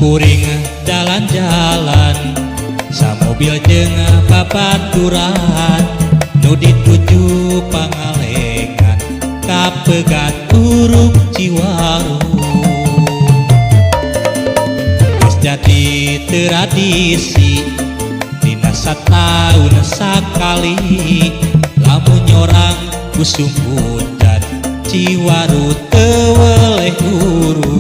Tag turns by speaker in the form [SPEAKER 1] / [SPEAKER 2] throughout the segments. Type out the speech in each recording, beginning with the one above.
[SPEAKER 1] kuring jalan-jalan samobil jeung babaturan nu dituju Pangalengan kapegat Uruk Ciwaru. Geus jadi tradisi dina sataun sakali lamun nyorang kusum hujan Ciwaru teu weleh huru.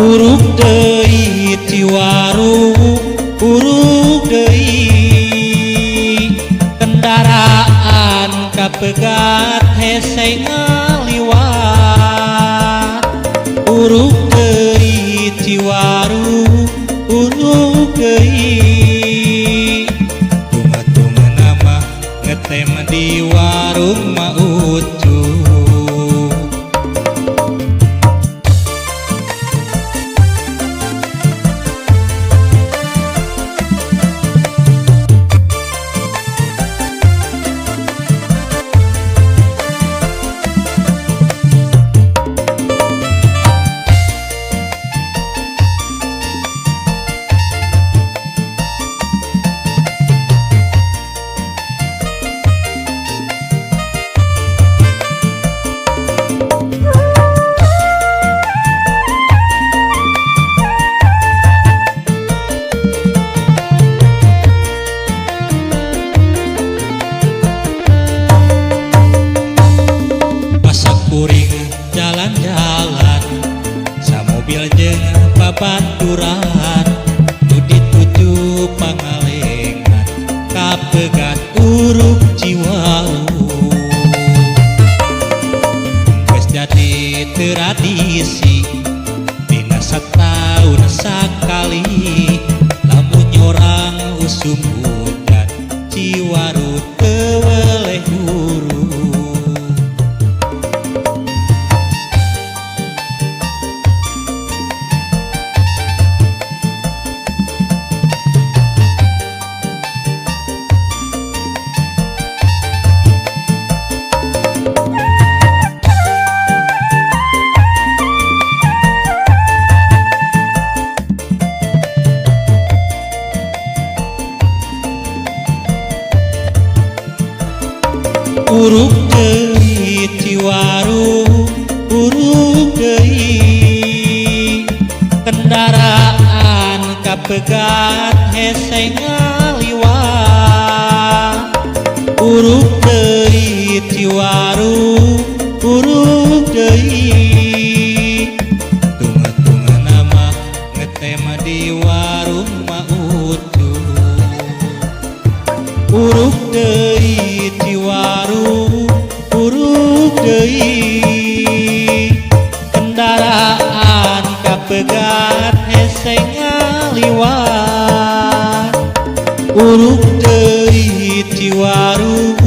[SPEAKER 1] Uruk deui Ciwaru, uruk deui kendaraan kapegat hese ngaliwat. Uruk deui Ciwaru, uruk deui tunga-tunga mah ngetem di warung mah ucup. Kuring jalan-jalan samobil jeung babaturan nu dituju Pangalengan kapegat Uruk Ciwaru. Geus jadi tradisi dina sataun sakali lamun nyorang usum hujan Ciwaru teu weleh huru. Uruk deui Ciwaru, uruk deui kendaraan kapegat hese ngaliwat. Uruk deui Ciwaru, uruk deui tunga-tunga mah ngetem di warung mah ucup. Uruk deui Ciwaru, uruk deui kendaraan kapegat hese ngaliwat. Uruk deui Ciwaru,